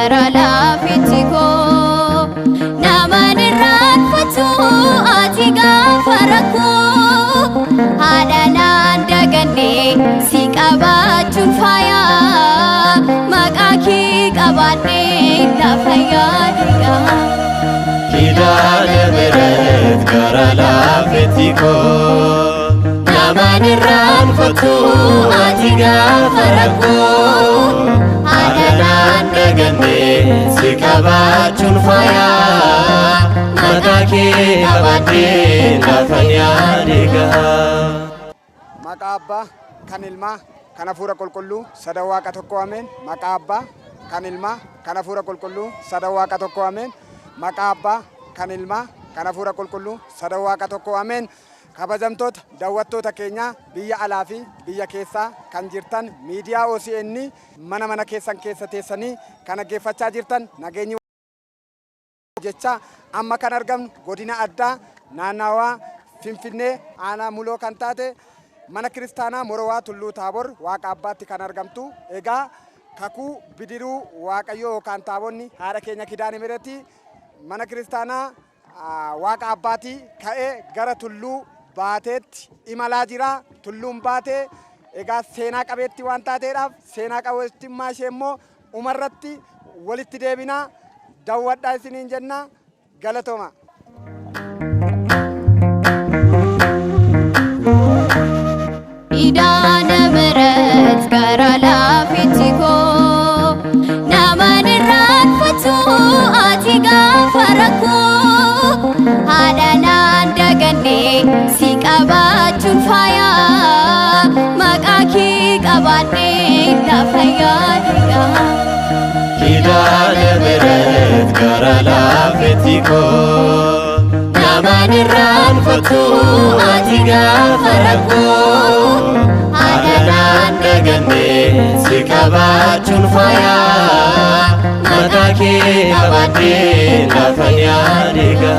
gara lafitiko naman irraanfatu ati gaafa rakkoo haadhaan daganne si qabaachuun faayaa maqaa kee qabaadhee lafa yaadudha. Kidana beret gara lafitiko naman irraanfatu ati gaafa rakkoo haadhaan daganne si qabaachuun faayaa maqaa kee qabaadhee lafa yaadudha. Maqaa Abbaa kan Ilmaa kan Hafuura Qulqulluu Sadan Waaqa tokko ameen. Maqaa Abbaa kan Ilmaa kan Hafuura Qulqulluu Sadan Waaqa tokko ameen. Maqaa Abbaa kan Ilmaa kan Hafuura Qulqulluu Sadan Waaqa tokko ameen. Kabajamtoota daawwattoota keenya biyya alaa fi biyya keessaa kan jirtan miidiyaa OCN mana keessan keessa teessanii kan dhaggeeffachaa jirtan nageenyi jecha amma kan argamnu godina addaa naannawaa Finfinnee aanaa Muloo kan taate mana kiristaanaa Morowaa Tulluu Taabor Waaqa Abbaatti kan argamtu. Egaa kakuu bidiruu Waaqayyoo yookaan taabonni haadha keenya Kidaane Mihiretii mana kiristaanaa Waaqa Abbaatti ka'ee gara tulluu baateetti imalaa jira. Tulluun baatee egaa seenaa qabeetti waan taateedhaaf seenaa qabeettummaa ishee immoo umarratti walitti deebinaa daawwadhaa isiniin jenna. Galatooma. Kidana beret gara lafitiko naman irraanfatu ati gaafa rakkoo haadhaan daganne si qabaachuun faayaa maqaa kee qabaadhee lafa yaadudha. Kidana beret gara lafitiko naman irraanfatu ati gaafa rakkoo haadhaan daganne si qabaachuun faayaa maqaa kee qabaadhee lafa yaadudha.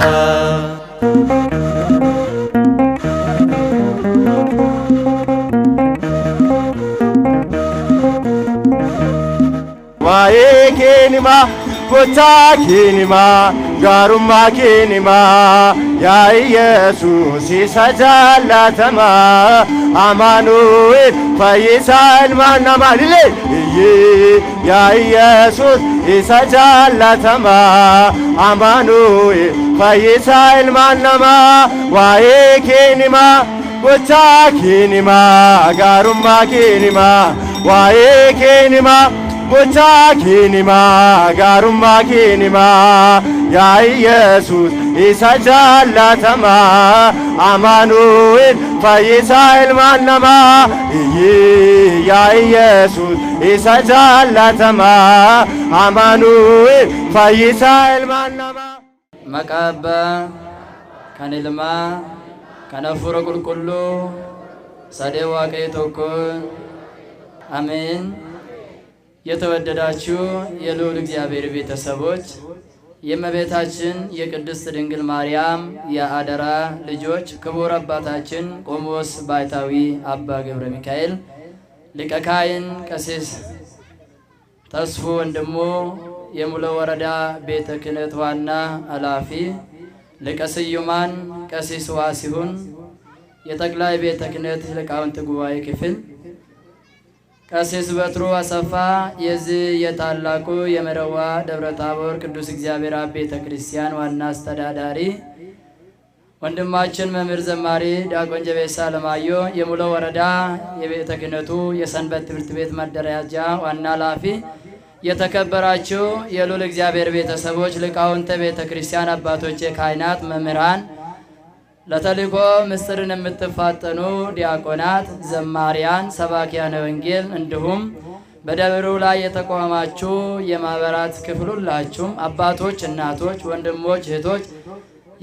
Waa'ee kee himaa gocha kee himaa gaarummaa kee himaa yaa Yesuus isa jaallatamaa Amaanu'eel fayyisaa ilmaan namaa yaa Yesuus isa jaallatamaa Amaanu'eel fayyisaa ilmaan namaa. Waa'ee kee himaa gocha kee himaa gaarummaa kee himaa waa'ee kee himaa gocha kee himaa gaarummaa kee himaa yaa Yesuus isa jaallatamaa Amaanu'eel fayyisaa ilmaan namaa yaa Yesuus isa jaallatamaa Amaanu'eel fayyisaa ilmaan namaa. Maqaa Abbaa kan Ilmaa kan Hafuura Qulqulluu Sadee Waaqayyo tokko አሜን። የተወደዳችሁ የልዑል እግዚአብሔር ቤተሰቦች የእመቤታችን የቅድስት ድንግል ማርያም የአደራ ልጆች ክቡር አባታችን ቆሞስ ባይታዊ አባ ገብረ ሚካኤል ሊቀ ካህን ቀሲስ ተስፉ ወንድሙ የሙሎ ወረዳ ቤተ ክህነት ዋና ኃላፊ ሊቀ ስዩማን ቀሲስ ዋሲሁን የጠቅላይ ቤተ ክህነት ሊቃውንት ጉባኤ ክፍል ቀሲስ በትሩ አሰፋ የዚህ የታላቁ የመረዋ ደብረ ታቦር ቅዱስ እግዚአብሔር አብ ቤተ ክርስቲያን ዋና አስተዳዳሪ ወንድማችን መምህር ዘማሪ ዲያቆን ጀቤሳ ለማዮ የሙሎ ወረዳ የቤተ ክህነቱ የሰንበት ትምህርት ቤት ማደራጃ ዋና ኃላፊ የተከበራችሁ የልዑል እግዚአብሔር ቤተሰቦች ሊቃውንተ ቤተ ክርስቲያን አባቶች ካህናት መምህራን ለተልእኮ ምስጢርን የምትፋጠኑ ዲያቆናት ዘማሪያን ሰባኪያነ ወንጌል እንዲሁም በደብሩ ላይ የተቆማችሁ የማህበራት ክፍል ሁላችሁም አባቶች እናቶች ወንድሞች እህቶች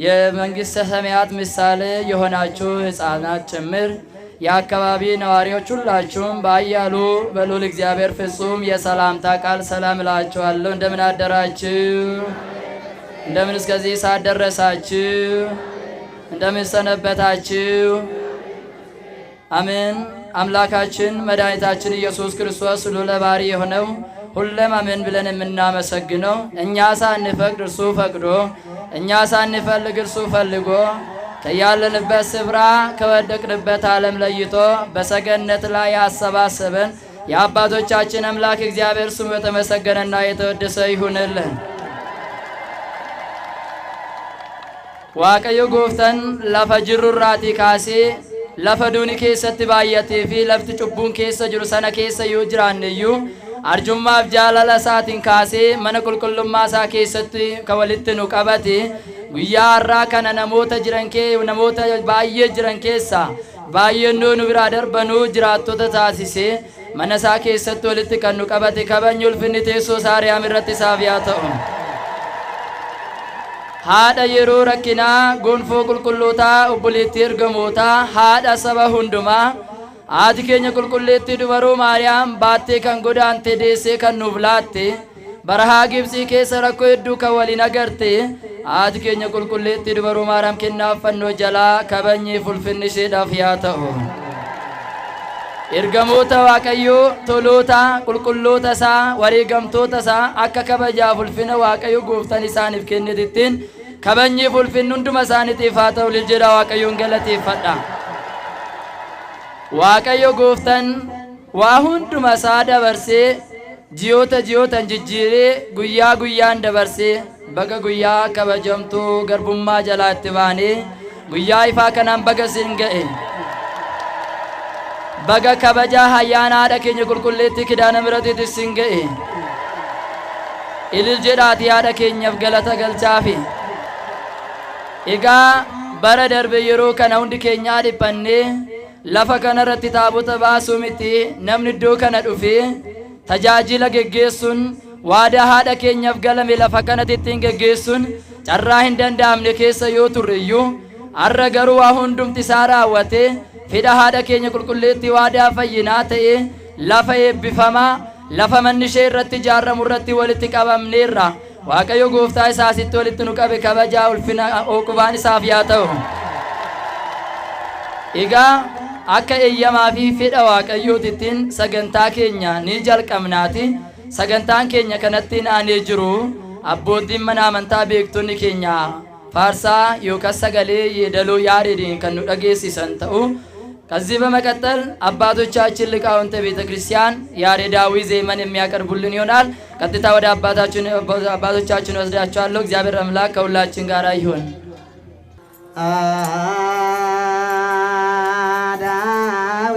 የመንግስተ ሰማያት ምሳሌ የሆናችሁ ሕፃናት ጭምር የአካባቢ ነዋሪዎች ሁላችሁም በአያሉ በልዑል እግዚአብሔር ፍጹም የሰላምታ ቃል ሰላም እላችኋለሁ። እንደምን አደራችሁ? እንደምን እስከዚህ ሰዓት ደረሳችሁ? እንደምን ሰነበታችሁ? አሜን። አምላካችን መድኃኒታችን ኢየሱስ ክርስቶስ ልዑለ ባሕርይ የሆነው ሁለም አሜን ብለን የምናመሰግነው እኛ ሳንፈቅድ እርሱ ፈቅዶ እኛ ሳንፈልግ እርሱ ፈልጎ ከያለንበት ስፍራ ከወደቅንበት ዓለም ለይቶ በሰገነት ላይ ያሰባሰበን የአባቶቻችን አምላክ እግዚአብሔር ስሙ የተመሰገነና የተወደሰ ይሁንልን። waaqayyo gooftan lafa jirurraati kaasee lafa duuni keessatti baay'atee fi lafti cubbuun keessa jiru sana keessa yoo jiraanneyyuu arjummaaf jaalala isaatiin kaasee mana qulqullummaa isaa keessatti ka walitti nu qabate guyyaa har'aa kana namoota baay'ee jiran keessa baay'eenoo nu biraa darbanuu jiraattota taasisee mana isaa keessatti walitti kan nu qabate kabajni ulfinni teessoo isaa Ariyaam irratti isaaf yaa ta'u. haadha yeroo rakkinaa gonfoo qulqullootaa obboleettii ergamootaa haadha saba hundumaa haati keenya qulqulleettii dubaroo Maariyaam baattee kan godaante deessee kan nuuf laatte barahaa Gibxii keessa rakkoo hedduu kan waliin agarte haati keenya qulqulleettii dubaroo Maariyaam kennaaf fannoo jalaa kabajni ulfinni isheedhaaf yaa ta'u. ergamoota waaqayyoo toloota qulqulloota isaa wareegamtoota isaa akka kabajaaf ulfina waaqayyo gooftan isaaniif kennitittiin kabajni ulfinni hunduma isaaniitiif haa ta'u jedha waaqayyoon galateeffadha. waaqayyo gooftan waa hunduma isaa dabarsee ji'ootaan jijjiiree guyyaa guyyaan dabarsee baga guyyaa kabajamtuu garbummaa jalaa itti baanee guyyaa ifaa kanaan baga sin ga'e. baga kabaja hayyaana haadha keenya qulqulleettii kidaana miratiitti sin ga'e. ilil jedhaati haadha keenyaaf galata galchaafi. egaa bara darbe yeroo kana hundi keenyaa dhiphannee lafa kanarratti taabota baasuu miti namni iddoo kana dhufee tajaajila geggeessuun waadaa haadha keenyaaf galame lafa kanatti ittiin geggeessuun carraa hin danda'amne keessa yoo turreyyuu har'a garuu waa hundumti isaa raawwatee fedha haadha keenya qulqulleettii waadaa fayyinaa ta'ee lafa eebbifamaa lafa manni ishee irratti ijaaramu irratti walitti qabamneerra waaqayyo gooftaa isaasitti walitti nu qabe kabajaa ulfina ookubaan isaaf yaa ta'u. egaa akka eeyyamaa fi fedha waaqayyootittiin sagantaa keenya ni jalqabnaati. sagantaan keenya kanatti aanee jiru abbootiin mana amantaa beektonni keenya faarsaa yookaan sagalee yeedaloo yaadeen kan nu dhageessisan ta'u. ከዚህ በመቀጠል አባቶቻችን ሊቃውንተ ቤተ ክርስቲያን ያሬዳዊ ዜማን የሚያቀርቡልን ይሆናል። ቀጥታ ወደ አባቶቻችን ወስዳቸዋለሁ። እግዚአብሔር አምላክ ከሁላችን ጋር ይሁን። አዳዊ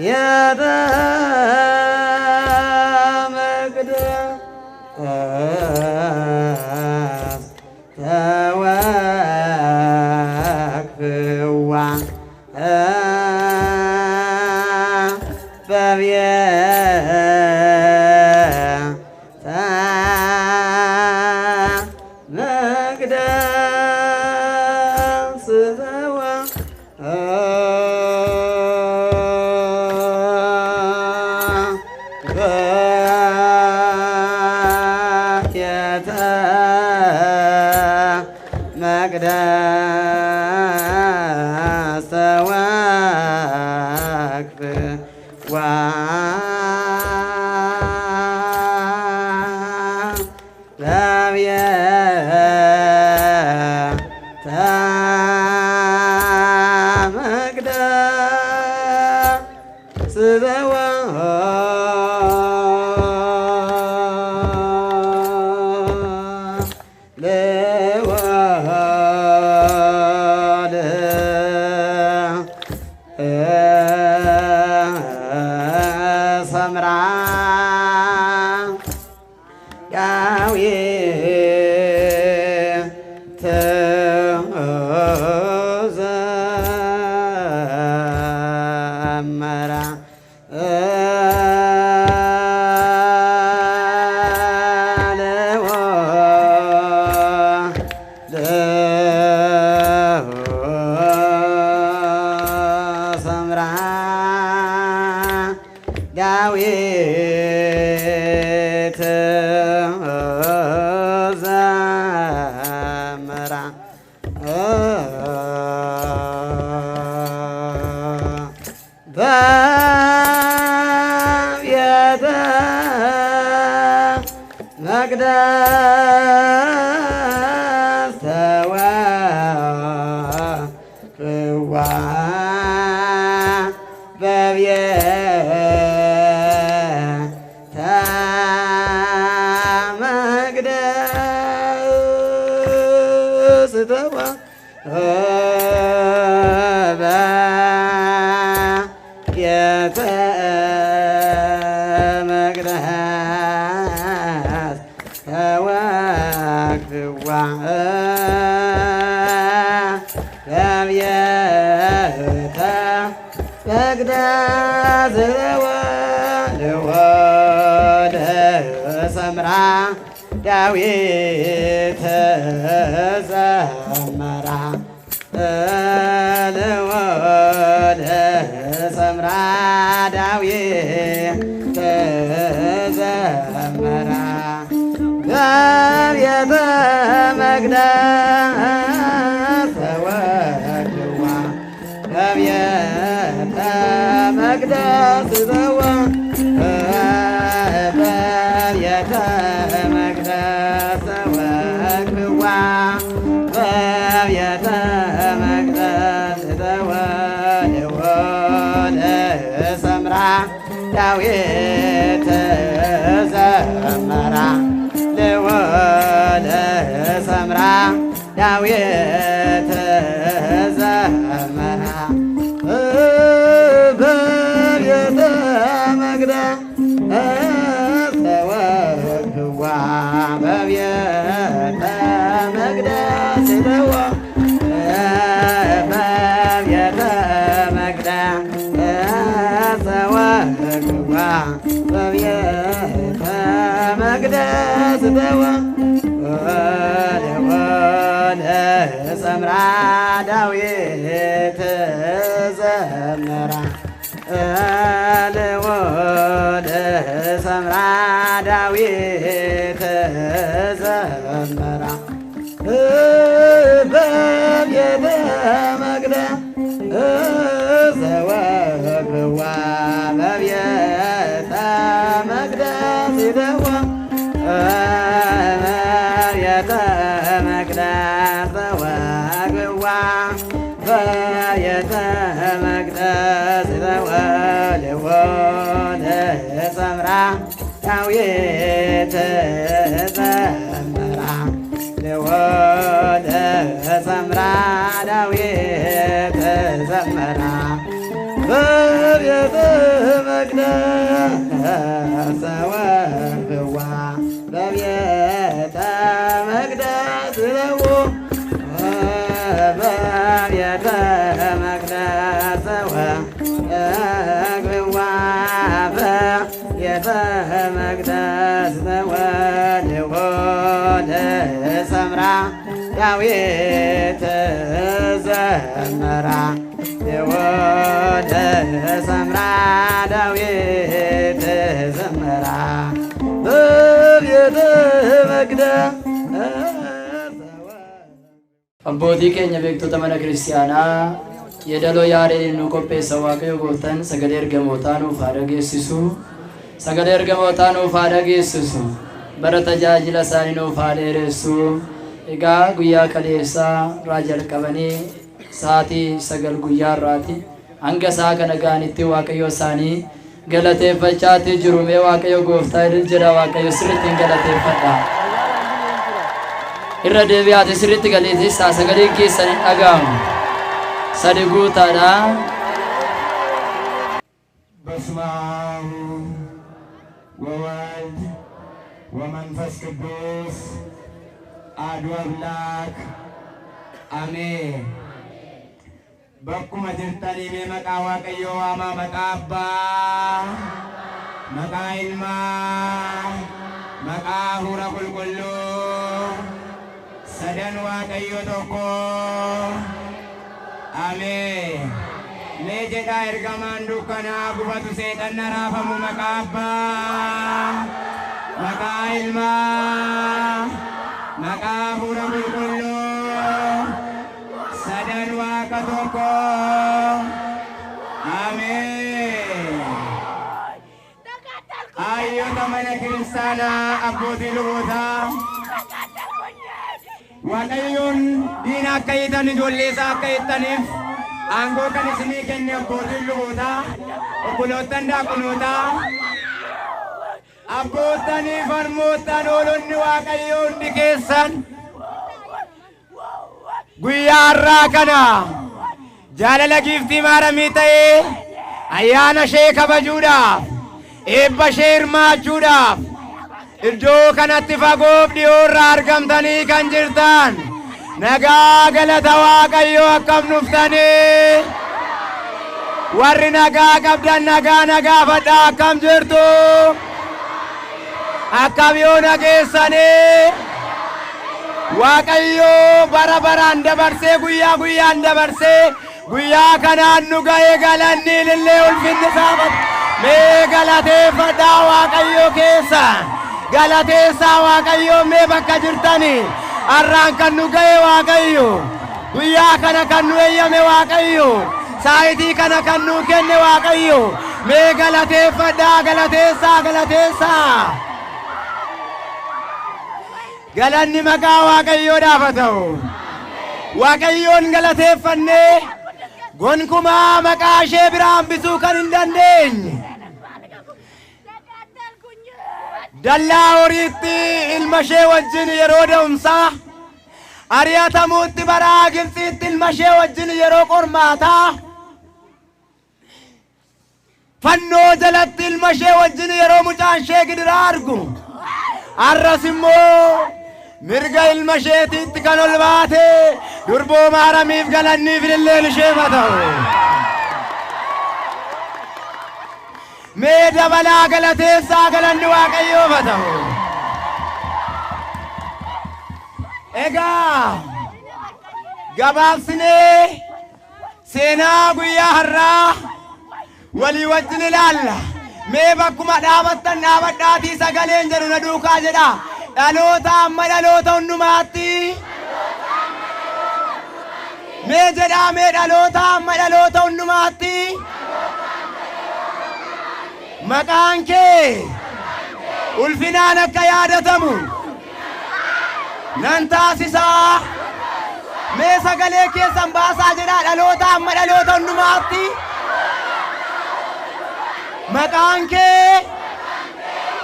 የተ መቅደስ ተወክፍዋ በቤተ መቅደስ መቅደስ ተወክፍዋ ለቤተ መቅደስ ሰምራ ዳዊት ዘመራ ሰምራ ዳዊት ዘመራ በቤተ መቅደስ ተወክፍዋ በቤተ መቅደስ በቤተ መቅደስ ተወክፍዋ በቤተ መቅደስ ለወደ ሰምራ ዳዊት ዘመራ ለወደ ሰምራ ዳዊት ዘመራ በቤተ መቅደስ ተወክፍዋ በቤተ መቅደስ በቤተ መቅደስ ተወክፍዋ በቤተ መቅደስ ለወደ ሰምራ ዳዊት ዘመራ ለወደ ሰምራ ዳዊት ዘመራ በቤተ መቅደስ ተወክፍዋ በቤተ መቅደስ በቤተ መቅደስ ተወክፍዋ በቤተ መቅደስ ለወደ ሰምራ ዳዊት ዘመራ ለወደ ሰምራ ዳዊት ዘመራ በቤተ መቅደስ ተወክፍዋ በቤተ መቅደስ በቤተ መቅደስ ተወክፍዋ በቤተ መቅደስ ለወደ ሰምራ ዳዊት ዘመራ ለወደ ሰምራ ዳዊት ዘመራ በቤተ ቤተ መቅደስ ተወልዎ ለሰምራ ዳዊት ዘመራ ወደ ሰምራ ዳዊት ዘመራ በቤተ መቅደስ አቦቲ ኬኛ ቤክቶታ መነ ክርስቲያና የደሎ ያሬን ኑ ቆጴሰ waaqayዮ ጎፍታን ሰገሌ ኤርገሞታ ኑፍ አደጌሲሱ ሰገሌ ኤርገሞታ ኑፍ አደጌሲሱ በረ ተጃጅለ ሳኒ ኑፍ አደሬሱ ኤጋ ጉያ ከሌሳ ራጀል ቀበኔ ሳቲ ሰገል ጉያ ራቲ አንገሳ ከነጋኒቲ waaqayዮ ሳኒ ገለቴፈቻቲ ጅሩሜ waaqayዮ ጎፍታ ድል ጀዳ waaqayዮ ስርቲን ገለቴፈዳ irra deebi'aati sirriitti galiitii sagalee keessanii dhaga'amu sadi guutaadha. በስመ አብ ወወልድ ወመንፈስ ቅዱስ አሐዱ አምላክ አሜን። bakkuma jirtanii mee maqaa Waaqayyoo waamaa maqaa Abbaa maqaa Ilmaa maqaa Hafuura Qulqulluu sadan waaqayyo tokko ameen. Mee jedhaa ergamaan dukkanaa gubatu seexanna raafamu maqaa Abbaa maqaa Ilmaa maqaa Hafuura Qulqulluu sadan waaqa tokko ameen. Hayyoota mana kiristaanaa abbootii lubootaa waaqayyoon diina akka hiitan ijoollee isaa akka hiittaniif aangoo kan isinii kenne abbootiin lubootaa obboloottan daaqonootaa abboottanii farmoottan oolonni waaqayyoo hundi keessan guyyaa har'aa kana jaalala giiftii maaramii ta'ee ayyaana ishee kabajuudhaaf eebba ishee hirmaachuudhaaf iddoo kanatti fagoof dhiyoorraa argamtanii kan jirtan nagaa galata waaqayyoo akkam dhuftanii warri nagaa qabdan nagaa fadhaa akkam jirtu akkam yoo nageessanii waaqayyoo bara baraan dabarsee guyyaa guyyaan dabarsee guyyaa kanaan nu ga'e galanni ilillee ulfinni saafatu mee galateeffadhaa waaqayyoo keessa galateessaa waaqayyoo mee bakka jirtanii har'aan kan nu ga'e waaqayyo guyyaa kana kan nu eeyyame waaqayyo saayitii kana kan nu kenne waaqayyo mee galateeffadhaa galateessaa galanni maqaa waaqayyoodhaaf haa ta'u waaqayyoon galateeffannee gonkumaa maqaa ishee biraa hambisuu kan hin dandeenye dallaa horiitti ilma ishee wajjin yeroo da'umsaa ari'atamuutti bara Gibxiitti ilma ishee wajjin yeroo qormaataa fannoo jalatti ilma ishee wajjin yeroo mucaan ishee gidiraa argu har'as immoo mirga ilma isheetiitti kan ol baate durboo maaramiif galanniif ililleen ishee haa ta'u mee dabalaa galateessaa galanni waaqayyoof haa ta'u. Egaa gabaabsinee seenaa guyyaa har'aa walii wajjin ilaalla. Mee bakkuma dhaabattan dhaabadhaatii sagaleen jedhu na duukaa jedha. Dhaloota amma dhaloota hundumaatti. Mee jedhaa mee dhaloota amma dhaloota hundumaatti. Maqaan kee ulfinaan akka yaadatamu nan taasisaa. Mee sagalee keessan baasaa jedhaa dhaloota amma dhaloota hundumaatti. Maqaan kee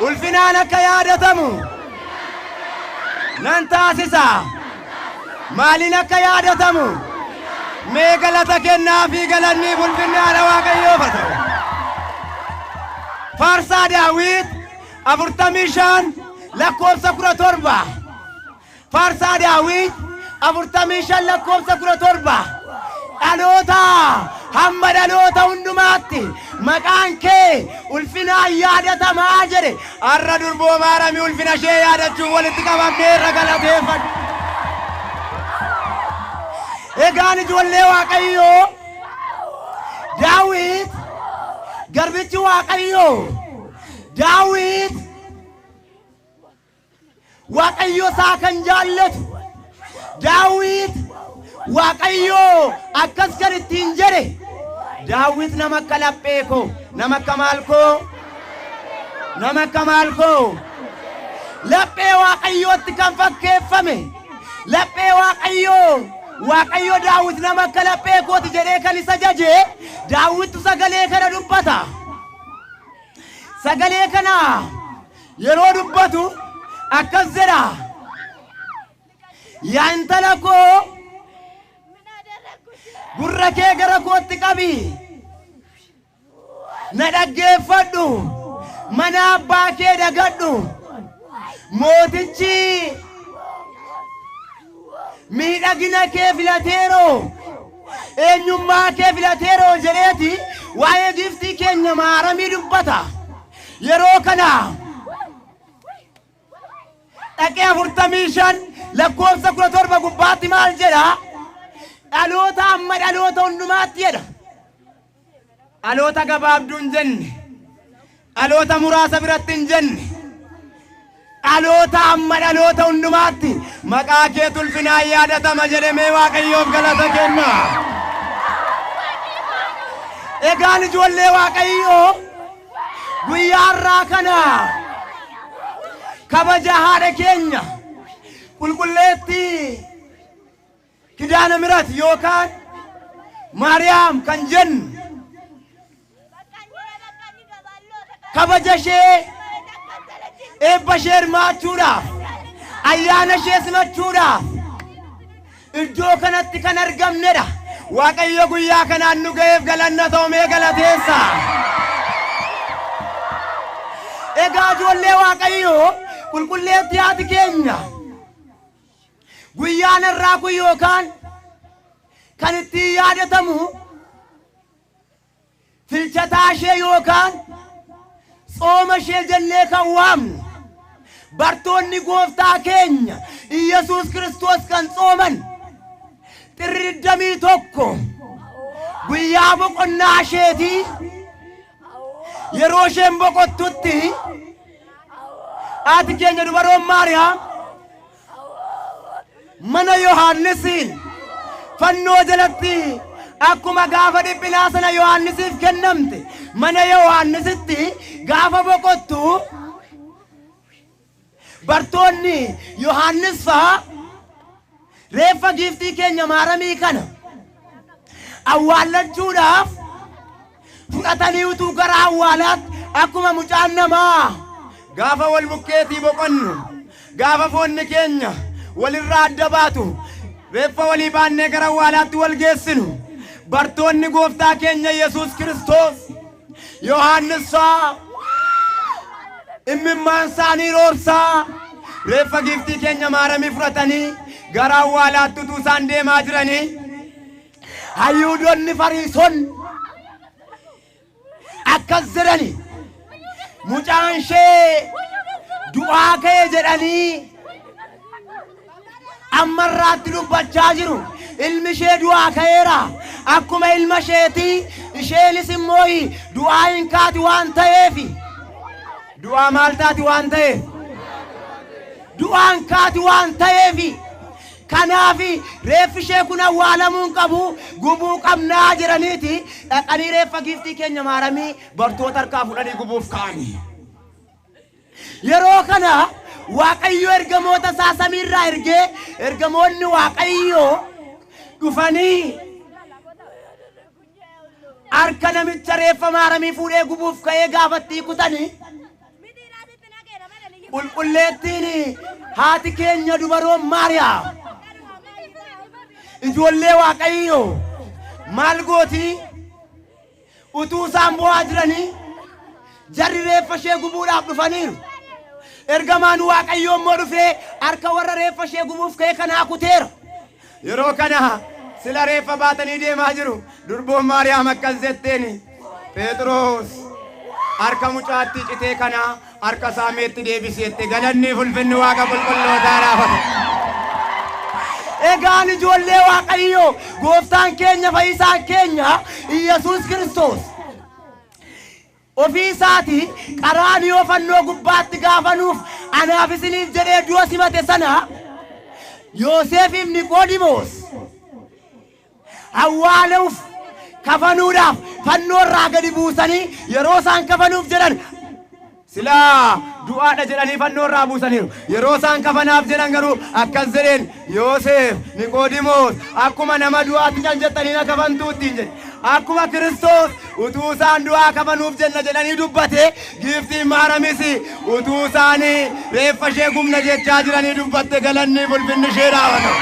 ulfinaan akka yaadatamu nan taasisaa. Maaliin akka yaadatamu mee galata kennaa fi galanni ulfinni haadha waaqayyoof haa ta'u. Faarsaa Daawit 45 lakkoofsa 17. Faarsaa Daawit 45 lakkoofsa 17. Dhaloota hamma dhaloota hundumaatti maqaan kee ulfinaan yaadatamaa jedhe har'a durboo maaramii ulfina ishee yaadachuun walitti qabamnee irra galateeffadhu. Egaan ijoollee Waaqayyoo Daawit garbichi Waaqayyoo Daawit Waaqayyo isaa kan jaallatu Daawit Waaqayyoo akkas kan ittiin jedhe Daawit nama akka laphee koo nama akka maal koo nama akka maal koo laphee Waaqayyootti kan fakkeeffame laphee Waaqayyo Daawit nama akka laphee kooti jedhee kan isa jaje Daawit sagalee kana dubbata sagalee kana yeroo dubbatu akkas jedha yaa intala koo gurra kee gara kootti qabi na dhaggeeffadhu mana abbaa kee dagadhu mootichi miidhagina kee filateeroo eenyummaa kee filateeroo jedheeti waa'ee giftii keenya maaramii dubbata yeroo kana dhaqee 45 lakkoofsa 17 gubbaatti maal jedha dhaloota amma dhaloota hundumaatti jedha dhaloota gabaabduu hin jenne dhaloota muraasa biratti hin jenne dhaloota amma dhaloota hundumaatti maqaa kee ulfinaan yaadatama jedhamee Waaqayyoof galata kenna. Egaan ijoollee Waaqayyoo guyyaa har'aa kana kabaja haadha keenya qulqulleetti Kidaana Mirat yookaan Maariyaam kan jennu kabaja ishee eebba ishee hirmaachuudhaaf ayyaana ishee simachuudhaaf iddoo kanatti kan argamnedha. Waaqayyo guyyaa kanaan nu ga'eef galanna ta'umee galateessa. Egaa ijoollee Waaqayyoo qulqulleetti haati keenya guyyaan irraa kun yookaan kan ittiin yaadatamu filchataa ishee yookaan tsooma ishee jennee kan waamnu bartoonni gooftaa keenya Iyesuus Kiristoos kan tsooman xirri 21 guyyaa boqonnaa isheetii yeroo isheen boqottutti haati keenya dubaroon Maariyaam mana Yohaannisiin fannoo jalatti akkuma gaafa dhiphinaa sana Yohaannisiif kennamte mana Yohaannisitti gaafa boqottu bartoonni Yohaannis faa reeffa giftii keenya maaramii kana awwaallachuudhaaf fudhatanii utuu gara awwaalaatti akkuma mucaan namaa gaafa wal bukkeetii boqonnu gaafa foonni keenya walirraa adda baatu reeffa walii baannee gara awwaalaatti wal geessinu bartoonni gooftaa keenya Yesuus Kiristoos Yohaannis faa imimmaan isaanii roorsaa reeffa giftii keenya maaramii fudhatanii gara awwaalaatti utuu isaan deemaa jiranii Hayyuudonni Fariisonni akkas jedhani mucaan ishee du'aa ka'e jedhanii ammarraatti dubbachaa jiru ilmi ishee du'aa ka'eera akkuma ilma isheetii isheenis immoo du'aa hin kaati waan ta'eef du'aa maal taati waan ta'eef du'aan kaati waan ta'eef kanaafi reeffi ishee kun awwaalamuun qabu gubuu qabnaa jedhaniiti dhaqanii reeffa giftii keenya maaramii bartoota harkaa fudhanii gubuuf ka'anii yeroo kana Waaqayyo ergamoota isaa samiirraa ergee ergamoonni Waaqayyo dhufanii harka namicha reeffa maaramii fuudhee gubuuf ka'ee gaafatti kutanii qulqulleettiin haati keenya dubaroon Maariyaam ijoollee Waaqayyo maal gooti utuu isaan bu'aa jiranii jarri reeffa ishee gubuudhaaf dhufaniiru ergamaan Waaqayyo immoo dhufee harka warra reeffa ishee gubuuf ka'e kanaa kuteera yeroo kana sila reeffa baatanii deemaa jiru. Durboon Maariyaam akkas jetteeni. Phexros harka mucaatti citee kana harka saameetti deebisette galanni ulfinni Waaqa qulqullootaa raafate. Egaan ijoollee Waaqayyoo gooftaan keenya fayyisaan keenya Yesuus Kiristoos ofii isaati qaraaniyoo fannoo gubbaatti gaafanuuf anaaf isiniif jedhee du'a simate sana Yoosefiif Niqoodimoos awwaaluuf kafanuudhaaf fannoo irraa gadi buusanii yeroo isaan kafanuuf jedhan sila du'aadha jedhanii fannoo irraa buusaniiru. Yeroo isaan kafanaaf jedhan garuu akkas jedheen Yoosef Niqoodimoos akkuma nama du'aatti kan jettanii na kafantuutti jedhe. Akkuma Kiristoos utuu isaan du'aa kafanuuf jenna jedhanii dubbate giiftiin Maariyaamis utuu isaanii reeffa ishee gubna jechaa jiranii dubbatte galanni ulfinni ishee raawwatu.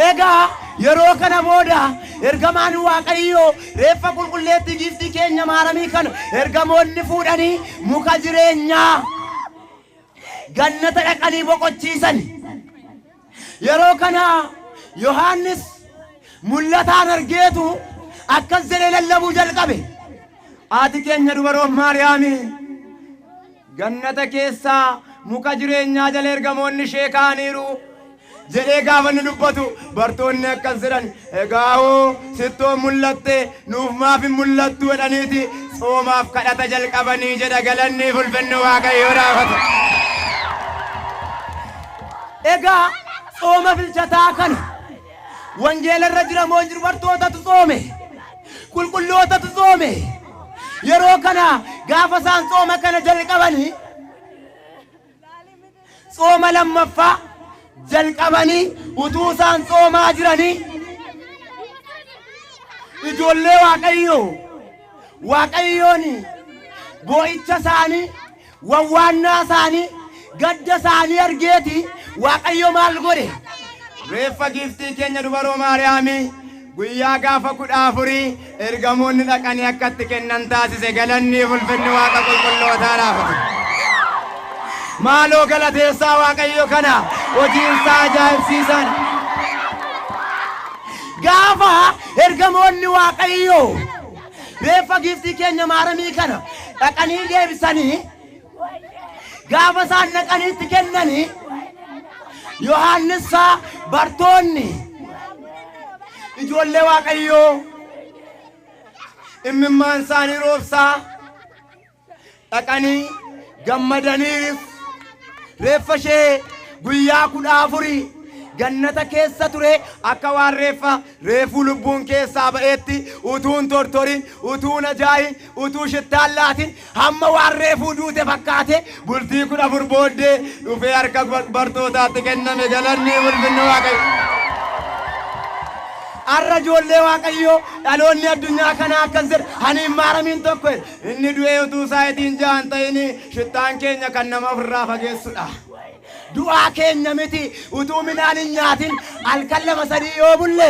Egaa yeroo kana booda ergamaan Waaqayyoo reeffa qulqulleetti giiftii keenya Maariyaamii kana ergamoonni fuudhanii muka jireenyaa gannata dhaqanii boqochiisan. Yeroo kana Yohaannis mul'ataan argeetu akkas jedhee lallabuu jalqabe. Haati keenya dubaroon Maariyaamii gannata keessaa muka jireenyaa jala ergamoonni ishee kaaniiru jedhee gaafa inni dubbatu bartoonni akkas jedhan egaa'oo sittoo mul'atte nuuf maaf hin mul'attu jedhaniiti soomaaf kadhata jalqabanii jedha galanni ulfinni Waaqayyoo raafata. Egaa sooma filchataa kana wangeela irra jira moo jiru bartootatu soome qulqullootatu soome. Yeroo kana gaafa isaan sooma kana jalqabanii sooma lammaffaa jalqabanii utuu isaan soomaa jiranii ijoollee Waaqayyoon boo'icha isaanii wawwaannaa isaanii gadda isaanii argeeti Waaqayyo maal godhe reeffa giiftii keenya dubaroo Maariyaamii guyyaa gaafa 14 ergamoonni dhaqanii akkatti kennan taasise galanni ulfinni Waaqa qulqullootaa raafate. Maaloo galateessaa Waaqayyo kana hojiinsaa ajaa'ibsiisan. Gaafa ergamoonni Waaqayyoo reeffa giiftii keenya Maariyaamii kana dhaqanii deebisanii gaafa isaan dhaqanii itti kennanii Yohaannis bartoonni ijoollee Waaqayyoo imimmaan isaanii roobsaa dhaqanii gammadaniif reeffa ishee guyyaa 14 gannata keessa ture akka waan reefuu lubbuun keessaa ba'eetti utuun tortorin utuun ajaayin utuu shittaallatin hamma waan reefuu duute fakkaate bultii 14 booddee dhufee harka bartootaatti kenname galanni ulfinni Waaqayyo. Arra ijoollee Waaqayyoo dhaloonni addunyaa kana akkas jedha haniin Maariyaamiin tokko inni du'ee utuu isaatiin jaan ta'ini shittaan keenya kan nama ofirraa fageessudha. Du'aa keenya miti utuu midhaan hin nyaatin halkan 2-3 yoo bulle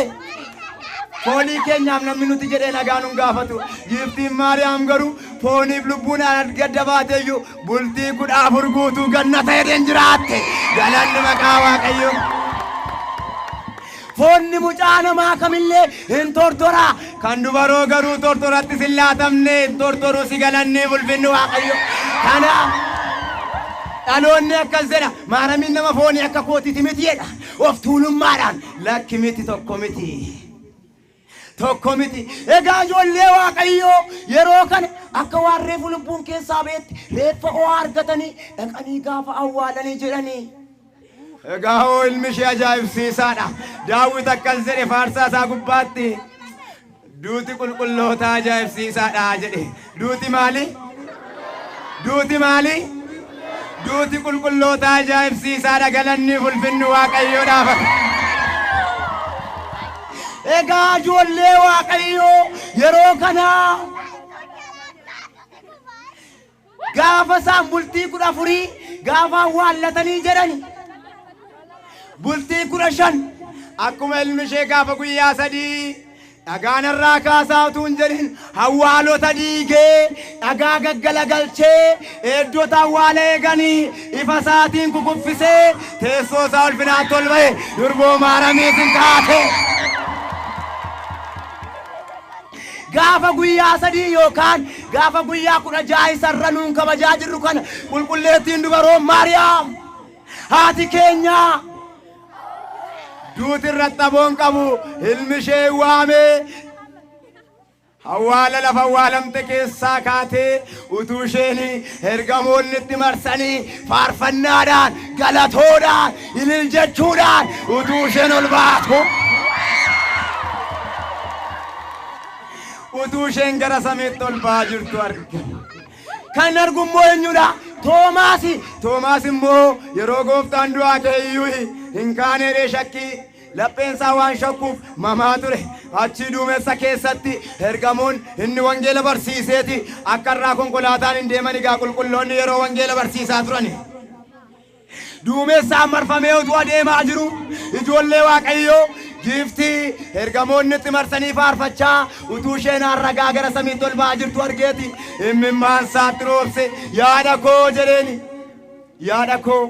foonii keenyaaf namni nuti jedhee nagaan hin gaafatu. Giiftiin Maariyaam garuu fooniif lubbuun gadda baateeyyuu bultii 14 guutuu gannata hedeen jiraatte galanni maqaa Waaqayyoo. Foonni mucaa namaa kamillee hin tortora kan dubaroo garuu tortoratti sin laatamne hin tortoru si galanni ulfinni Waaqayyo. Kanaaf dhaloonni akkas jedha Maariyaamiin nama foonii akka kootiiti miti jedha of tuulummaadhaan lakki miti tokko miti. Egaa ijoollee Waaqayyoo yeroo kana akka waan reefu lubbuun keessaa ba'etti reeffa ho'aa argatanii dhaqanii gaafa awwaalanii jedhanii. Egaa ilmi ishee ajaa'ibsiisaadha. Daawit akkas jedhe faarsaa isaa gubbaatti duuti qulqullootaa ajaa'ibsiisaadha jedhe. Duuti maali? Duuti qulqullootaa ajaa'ibsiisaadha galanni ulfinni Waaqayyoodhaaf. Egaa ijoollee Waaqayyoo yeroo kana gaafa isaan bultii 14 gaafa awwaallatanii jedhani bultii 15 akkuma ilmi ishee gaafa guyyaa 3 dhagaan irraa kaasaa utuu hin jedhin awwaalota diigee dhagaa gaggalagalchee eegdota awwaala eeganii ifa isaatiin kukuffisee teessoo isaa ulfinaatti ol ba'e durboo maaramiitiin kaate. Gaafa guyyaa sadii yookaan gaafa guyyaa 16 sarara nuun kabajaa jirru kana qulqulleettiin dubaroon Maariyaam haati keenya duuti irratti aboon qabu ilmi ishee waamee awwaala lafa awwaalamte keessaa kaatee utuu isheen ergamoonni itti marsanii faarfannaadhaan galatoodhaan ililjechuudhaan utuu isheen ol baatu utuu isheen gara samiitti ol ba'aa jirtu argina. Kan argummoo eenyudha? Toomaasi. Toomaas immoo yeroo gooftaan du'aa ka'e iyyuu hin kaanee shakkii lapheensaa waan shakkuuf mamaa ture. Achi duumessa keessatti ergamoon inni wangeela barsiiseeti akka irraa konkolaataan hin deeman egaa qulqulloonni yeroo wangeela barsiisaa turani. Duumessaan marfamee utuu adeemaa jiru ijoollee Waaqayyoo gifti ergamoonni itti marsanii faarfachaa utuu isheen harragaa gara samiitti ol ba'aa jirtu argeeti imimmaan isaatti roobse yaada koo jedheeni. Yaada koo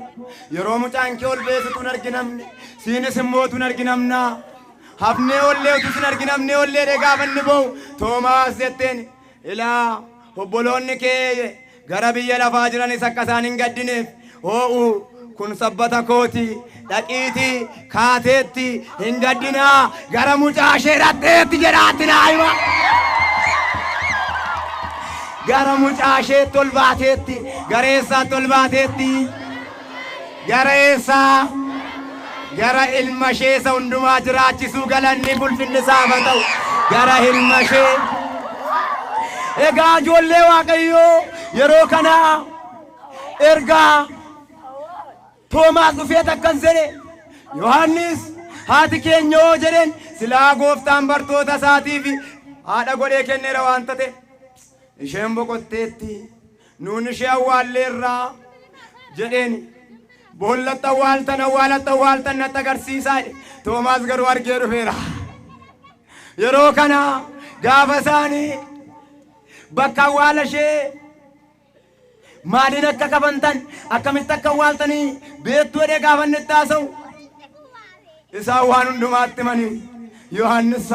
yeroo mucaan kee ol beesitu hin arginamne siinis immoo tun arginamnaa hafnee ollee utuu sin arginamne ollee gaafa inni ba'u Toomaas jetteen ilaa obboloonni kee gara biyya lafaa jiranis akka isaan hin gaddineef hoo'u kun sabbata kooti dhaqiiti kaateetti hin gaddinaa gara mucaa ishee dhadheetti jedhaatti naa hima. Gara mucaa isheetti ol baateetti gara eessaatti ol baateetti gara eessaa gara ilma ishee isa hundumaa jiraachisuu galanni ulfinni isaaf haa ta'u gara ilma ishee. Egaa ijoollee Waaqayyoo yeroo kana ergaa Toomaas dhufee akkan jedhe Yohaannis haati keenya yoo jedheen silaa gooftaan bartoota isaatiif haadha godhee kenneera waan ta'e isheen boqotteetti nuun ishee awwaalleerraa jedheen boollatti awwaaltan natti agarsiisaa. Toomaas garuu argee dhufeera. Yeroo kana gaafa isaanii bakka awwaala ishee maaliin akka kafantan akkamitti akka awwaaltanii beektuu jedhee gaafa inni itti haasa'u isaan waan hundumaatti himanii. Yohaannis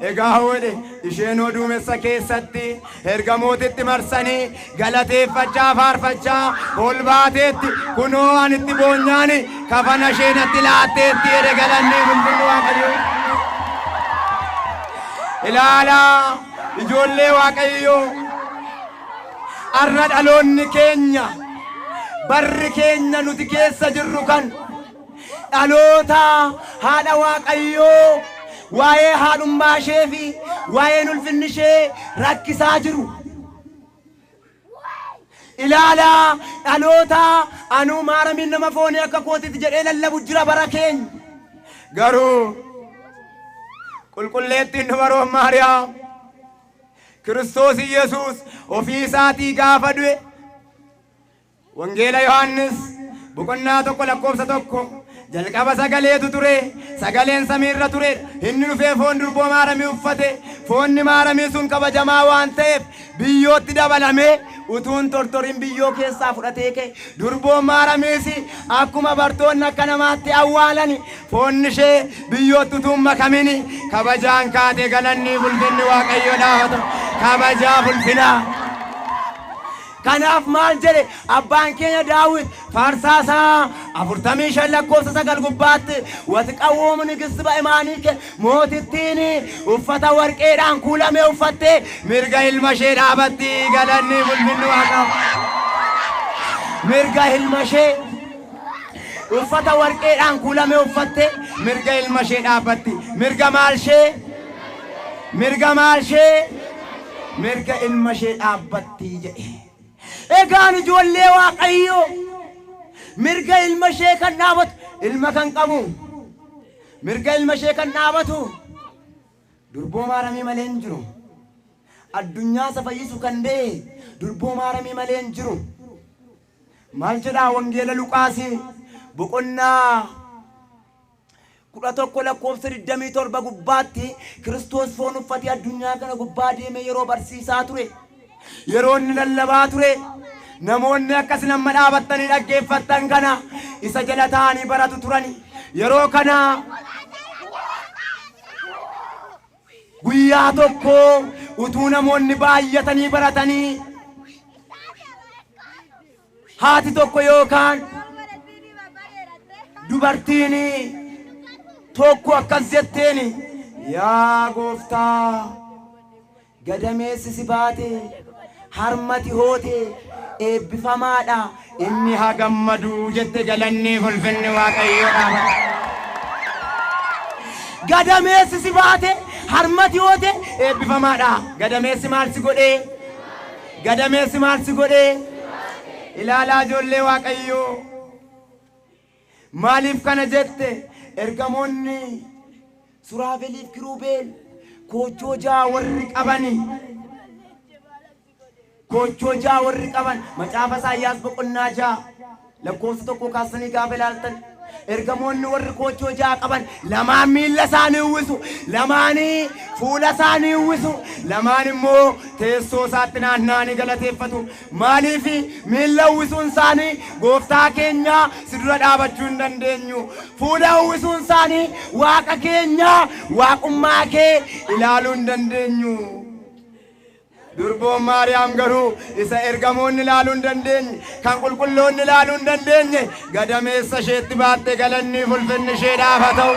egaa hoodhe isheen duumessa keessatti ergamootitti marsanii galateeffachaa faarfachaa ol baateetti kunoo ani itti boonyaani kafana ishee natti laatteetti jedhe galanni ulfinni Waaqayyoo. Ilaalaa ijoollee Waaqayyoo arra dhaloonni keenya barri keenya nuti keessa jirru kan dhaloota haadha Waaqayyoo waa'ee haadhummaa ishee fi waa'een ulfinni ishee rakkisaa jiru. Ilaalaa dhaloota anuu maaramiin nama foonii akka kootitti jedhee lallabu jira bara keenya. Garuu qulqulleettiin dubaroon Maariyaam Kiristoos Yesuus ofii isaatii gaafa du'e wangeela Yohaannis boqonnaa 1:1 jalqaba sagaleetu ture sagaleen samiirra ture inni dhufee foon durboo maaramii uffate foonni maaramii sun kabajamaa waan ta'eef biyyootti dabalame utuun tortoriin biyyoo keessaa fudhatee ka'e durboo maaramiis akkuma bartoonni akka namaatti awwaalani foonni ishee biyyootti utuun makamini kabajaan kaate galanni ulfinni Waaqayyoodhaaf haa ta'u kabajaa ulfinaa. Kanaaf maal jedhe abbaan keenya Daawit faarsaa 45 lakkoofsa 9 gubbaatti wati qawwoomu nigist ba'imaanii ke mootittiin uffata warqeedhaan kuulamee uffattee mirga ilma ishee dhaabatti galanni ulfinni Waaqaaf. Mirga ilma ishee uffata warqeedhaan kuulamee uffattee mirga ilma ishee dhaabatti. Mirga maal ishee? Mirga maal ishee? Mirga ilma ishee dhaabatti jedhe. Egaan ijoollee Waaqayyoo mirga ilma ishee kan dhaabatu ilma kan qabu mirga ilma ishee kan dhaabatu durboo maaramii malee hin jiru. Addunyaa isa fayyisu kan ta'e durboo maaramii malee hin jiru. Maal jedhaa wangeela Luqaas boqonnaa kudha tokko lakkoofsa 27 gubbaatti Kiristoos foon uffatee addunyaa kana gubbaa deemee yeroo barsiisaa ture yeroo inni lallabaa ture namoonni akkas nama dhaabattanii dhaggeeffattan kana isa jala taa'anii baratu turani yeroo kana guyyaa tokko utuu namoonni baay'atanii baratanii haati tokko yookaan dubartiin tokko akkas jetteeni yaa gooftaa gadameessi si baate harmati hoote eebbifamaadha inni haa gammadu jette galanni ulfinni Waaqayyoodha. Gadameessi si baate harmati hoote eebbifamaadha. Gadameessi maal si godhee? Gadameessi maal si godhee? Ilaalaa ijoollee Waaqayyoo maaliif kana jette? Ergamoonni Suraafeliif Kiruubeel kochoo jaa warri qabani kochoo jaa warri qaban macaafa Isaayyaas boqonnaa 6 lakkoofsa 1 kaasanii gaafa ilaaltan ergamoonni warri kochoo jaa qaban lamaan miilla isaanii uwwisu lamaanii fuula isaanii uwwisu lamaan immoo teessoo isaatti naanna'anii galateeffatu maaliif miilla uwwisuun isaanii gooftaa keenya si dura dhaabachuu hin dandeenyu fuula uwwisuun isaanii waaqa keenya waaqummaa kee ilaaluu hin dandeenyu. Durboon Maariyaam garuu isa ergamoonni ilaaluu hin dandeenye kan qulqulloonni ilaaluu hin dandeenye gadameessa isheetti baattee galanni ulfinni isheedhaaf haa ta'u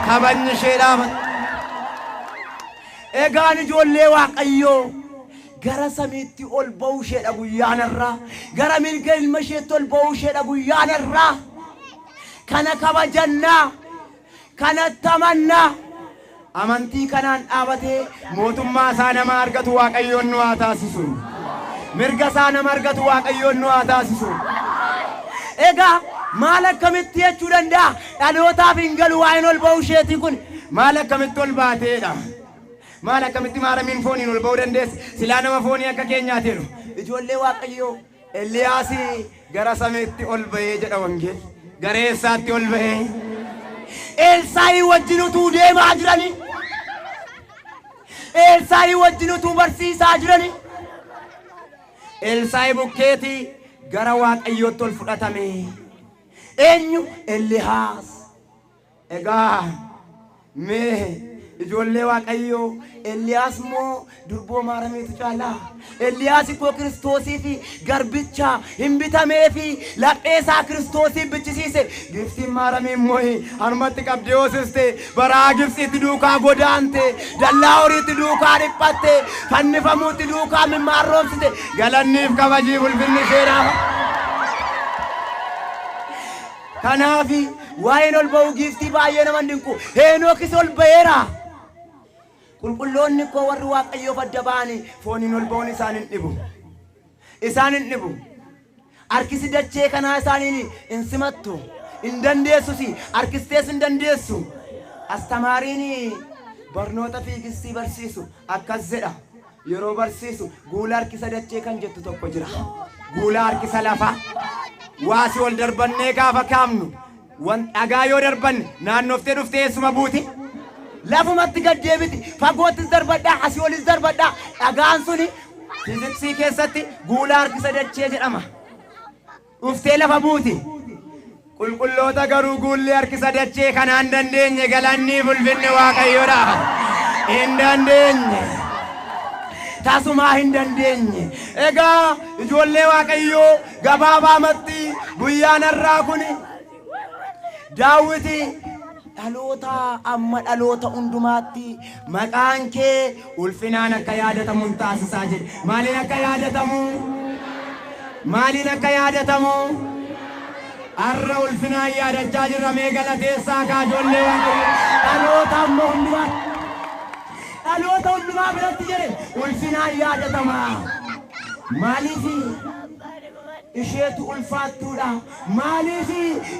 kabajni isheedhaaf. Egaan ijoollee Waaqayyoo gara samiitti ol ba'uu isheedha guyyaanarraa gara mirga ilma isheetti ol ba'uu isheedha guyyaanarraa kana kabajannaa kana tamannaa. Amantii kanaan dhaabatee mootummaa isaa nama argatu Waaqayyoon nu haa taasisu. Mirga isaa nama argatu Waaqayyoon nu haa taasisu. Egaa maal akkamitti jechuu danda'a? Dhalootaaf hin galu waa'een ol ba'uu isheetii kun maal akkamitti ol baateedha? Maal akkamitti maaramiin fooniin ol ba'uu dandeessi? Silaa nama foonii akka keenyaateedha. Ijoollee Waaqayyoo Eliyaas gara samiitti ol ba'ee jedha wangeelli. Gara eessaatti ol ba'ee? Elsaayi wajjin utuu deemaa jirani Elsaayi wajjin utuu barsiisaa jirani Elsaayi bukkeeti gara Waaqayyootti ol fudhatame eenyu Eliyaas. Egaa mee ijoollee Waaqayyoo Eliyaas moo durboo maarameetu caala? Eliyaas koo Kiristoosii fi garbicha hin bitamee fi lapheesaa Kiristoosii bichisiise giftiin maaramee moo'ee harmatti qabdee hoosiste baraa Gibxiitti duukaa godaante dallaa horiitti duukaa dhiphatte fannifamuutti duukaa mimmaarroomsite galanniif kabajii ulfinni isheedhaaf. Kanaaf waa'een ol ba'uu giftii baay'ee nama dinqu Heenookis ol ba'eera. Qulqulloonni koo warri Waaqayyoof adda ba'anii fooniin ol ba'uun isaan hin dhibu. Harkisi dachee kanaa isaaniin hin simattu hin dandeessus harkistees hin dandeessu. Astamaariin barnoota fiigisii barsiisu akkas jedha yeroo barsiisu guula harkisa dachee kan jettu tokko jira. Guula harkisa lafa waasi ol darbannee gaafa kaamnu wan dhagaa yoo darbanne naannoftee dhuftee eessuma buuti. Lafumatti gad deebiti fagoottis darbadhaa asii olis darbadhaa dhagaan suni fiiziksii keessatti guula harkisa dachee jedhama. Dhuftee lafa buuti. Qulqulloota garuu guulli harkisa dachee kanaan dandeenye galanni ulfinni Waaqayyoodha. Hin dandeenye. Taasumaa hin dandeenye. Egaa ijoollee Waaqayyoo gabaabaamatti guyyaan har'aa kun Daawiti dhaloota amma dhaloota hundumaatti maqaan kee ulfinaan akka yaadatamu taasisaa jedhe. Maaliin akka yaadatamu? Maaliin akka yaadatamu? Har'a ulfinaan yaadachaa jirra mee galateessaa kaa ijoollee Waaqayyoo dhaloota amma hundumaatti. Dhaloota hundumaa biratti jedhe ulfinaan yaadatama. Maaliif isheetu ulfaattuudha maaliif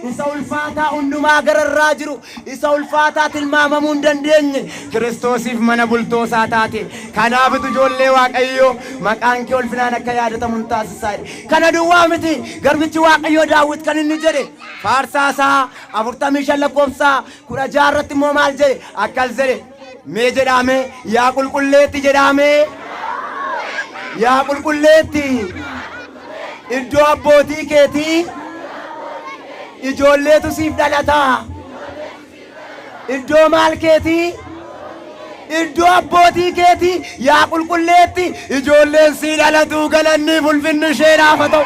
isa ulfaataa hundumaa gararraa jiru isa ulfaataa tilmaamamuu hin dandeenye Kiristoosiif mana bultoosaa taate kanaafitu ijoollee Waaqayyoo maqaan kee ulfinaan akka yaadatamu taasisaa kana duwwaa miti garbichi Waaqayyoo Daawit kan inni jedhe faarsaasaa 45 lakkoofsa 16 irratti immoo maal jedhe akkas jedhe mee jedhame yaa qulqulleetti jedhame yaa qulqulleetti iddoo abbootii keetii ijoolleetu siif dhalataa iddoo maal keetii iddoo abbootii keetii yaa qulqulleetti ijoolleen sii dhalatuu galanni ulfinni isheedhaaf haa ta'u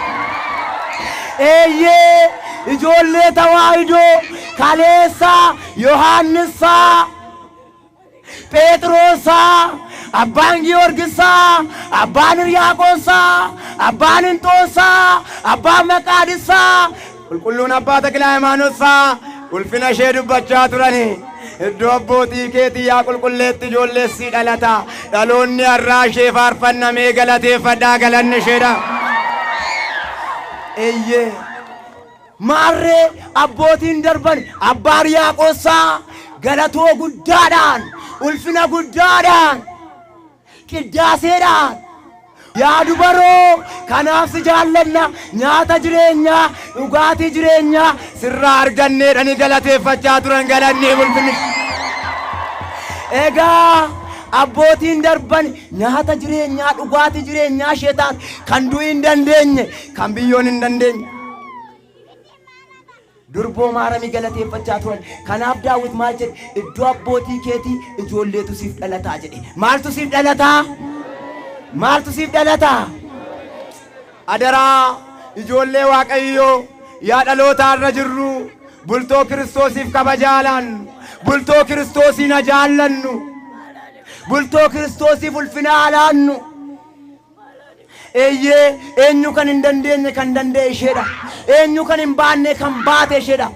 eeyyee ijoollee tawaahidoo kaleessaa Yohaannisaa Phexrosaa Abbaan Giyoorgisaa, Abbaan Hiryaaqoosaa, Abbaan Inxoosaa, Abbaan Maqaadisaa, qulqulluun Abbaa Taklaa Hayimaanootsaa ulfina ishee dubbachaa turani. Iddoo abbootii keetii yaa qulqulleetti ijoollee sii dhalata. Dhaloonni har'aa ishee faarfannamee galateeffadhaa galanni isheedha. Eeyyee maarree abbootiin darban Abbaa Hiryaaqoosaa galatoo guddaadhaan ulfina guddaadhaan qidaaseedhaan yaa dubaroo kanaaf si jaallanna nyaata jireenyaa dhugaatii jireenyaa sirraa arganneedhani galateeffachaa turan galanni ulfinni egaa abbootiin darban nyaata jireenyaa dhugaatii jireenyaa sheetaan kan du'uu hin dandeenye kan biyyoon hin dandeenye durboo maaramii galateeffachaa turan kanaaf Daawit maal jedhe iddoo abbootii keetii ijoolleetu siif dhalataa jedhe maaltu siif dhalataa maaltu siif dhalataa adaraa ijoollee Waaqayyoo yaa dhaloota irra jirru bultoo Kiristoosiif kabajaa laannu bultoo Kiristoosiin jaallannu bultoo Kiristoosiif ulfina laannu eeyyee eenyu kan hin dandeenye kan danda'e isheedha eenyu kan hin baanne kan baate isheedha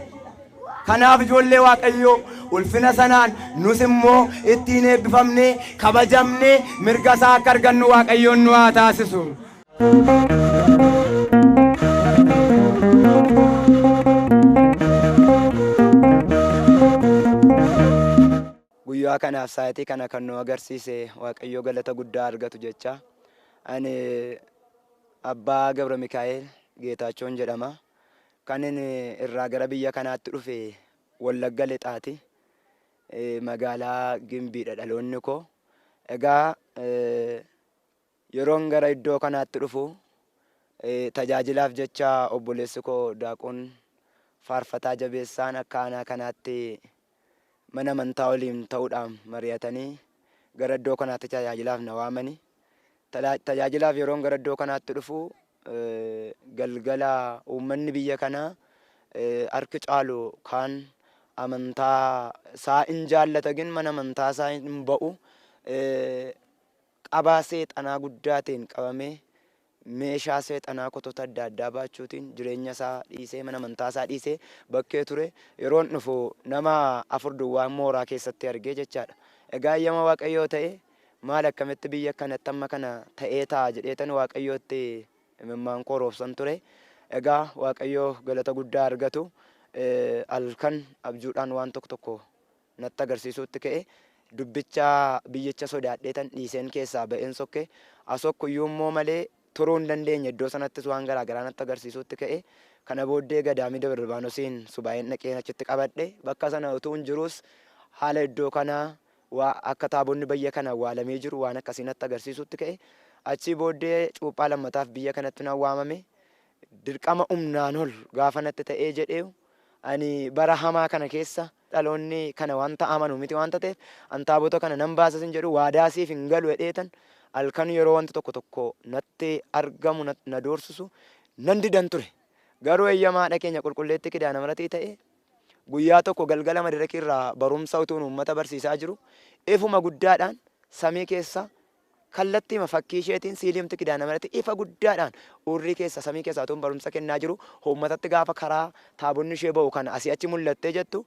kanaaf ijoollee Waaqayyoo ulfina sanaan nus immoo ittiin eebbifamnee kabajamnee mirga isaa akka argannu Waaqayyoon nu haa taasisu. Guyyaa kanaaf sa'aatii kana kan nu agarsiise Waaqayyoo galata guddaa argatu jecha. Ani Abbaa Gabra Mikaa'el Geetaachoon jedhama. Kan inni irraa gara biyya kanaatti dhufe Wallagga Lixaati. Magaalaa Gimbiidha dhaloonni koo. Egaa yeroon gara iddoo kanaatti dhufu tajaajilaaf jecha obboleessi koo Daaqoon faarfataa jabeessaan akka aanaa kanaatti mana amantaa waliin ta'uudhaan mari'atanii gara iddoo kanaatti tajaajilaaf na waamanii. Tajaajilaaf yeroon gara iddoo kanaatti dhufu galgala uummanni biyya kanaa harki caalu kan amantaa isaa hin jaallata gin mana amantaa isaa hin ba'u qabaa seexanaa guddaatiin qabamee meeshaa seexanaa kotota adda addaa baachuutiin jireenya isaa dhiisee mana amantaa isaa dhiisee bakkee ture yeroon dhufu nama 4 duwwaa mooraa keessatti argee jechaadha. Egaa ayyama Waaqayyoo ta'e maal akkamitti biyya kanatti amma kana ta'ee ta'a jedheetan Waaqayyootti imimmaan koo roobsan ture. Egaa Waaqayyoo galata guddaa argatu halkan abjuudhaan waan tokko natti agarsiisuutti ka'e dubbicha biyyicha sodaadheetan dhiiseen keessaa ba'een sokke asokkuyyuu immoo malee turuu hin dandeenye iddoo sanattis waan garaagaraa natti agarsiisuutti ka'e kana booddee Gadaamii Dabra Libaanoosiin subaa'een dhaqeen achitti qabadhe bakka sana utuu hin jiruus haala iddoo kanaa akka taabonni biyya kana awwaalamee jiru waan akkasii natti agarsiisuutti ka'e achii booddee cuuphaa lammataaf biyya kanatti na waamame dirqama humnaan ol gaafa natti ta'ee jedhee ani bara hamaa kana keessa dhaloonni kana wanta amanu miti wanta ta'eef antaabota kana nan baasa sin jedhu waadaa siif hin galu hedheetan halkan yeroo wanti tokko natti argamu na doorsisu nan didan ture garuu eeyyamaadha keenya qulqulleetti kidaana maratii ta'e guyyaa tokko galgala madirakii irraa barumsa utuun uummata barsiisaa jiru ifuma guddaadhaan samii keessa kallattii fakkii isheetiin siiliimti kidaana marati ifa guddaadhaan urrii keessa samii keessa utuun barumsa kennaa jiru uummatatti gaafa karaa taabonni ishee ba'u kana asii achi mul'attee jettu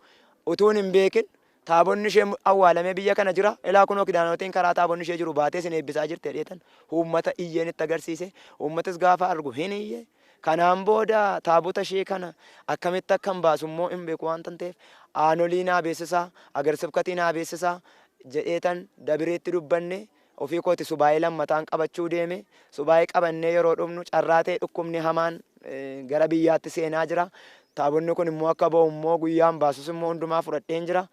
utuun hin beekin taabonni ishee awwaalamee biyya kana jira ilaa kunoo kidaanotiin karaa taabonni ishee jiru baatee sin eebbisaa jirte dheetan uummata iyyeen itti agarsiise uummatis gaafa argu hin iyye Kanaan booda taabota ishee kana akkamitti akkan baasu immoo hin beeku waan ta'eef aanolii naa beeksisaa agarsibkatii naa beeksisaa jedheetan dabireetti dubbanne ofii kooti subaayee lammataan qabachuu deeme subaayee qabannee yeroo dhumnu carraa ta'e dhukkubni hamaan gara biyyaatti seenaa jira. Taabonni kun immoo akka ba'u immoo guyyaan baasus immoo hundumaa fudhadheen jira.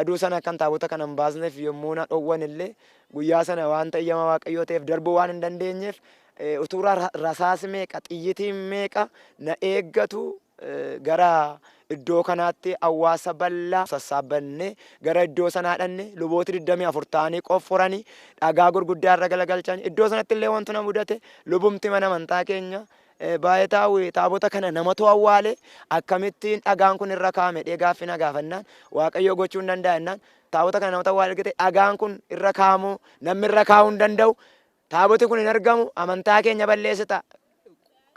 Aduu sana akkan taabota kana hin baasneef yommuu na dhowwan illee guyyaa sana waan tayyama waaqayyoo ta'eef darbuu waan hin dandeenyeef utuu rasaas meeqa xiyyitiin meeqa na eeggatu gara iddoo kanaatti hawaasa bal'aa sassaabannee gara iddoo sanaa dhanne lubooti 24 ta'anii qofforanii dhagaa gurguddaa irra galagalchanii iddoo sanatti illee wantu na mudate lubumti mana amantaa keenya baay'ee taabota kana namatu awwaale akkamittiin dhagaan kun irra kaa'ame gaaffii na gaafannaan waaqayyo gochuu hin danda'annaan taabota kana namatu awwaale gite dhagaan kun irra kaa'amu namni irra kaa'uu hin danda'u taaboti kun hin argamu amantaa keenya balleessita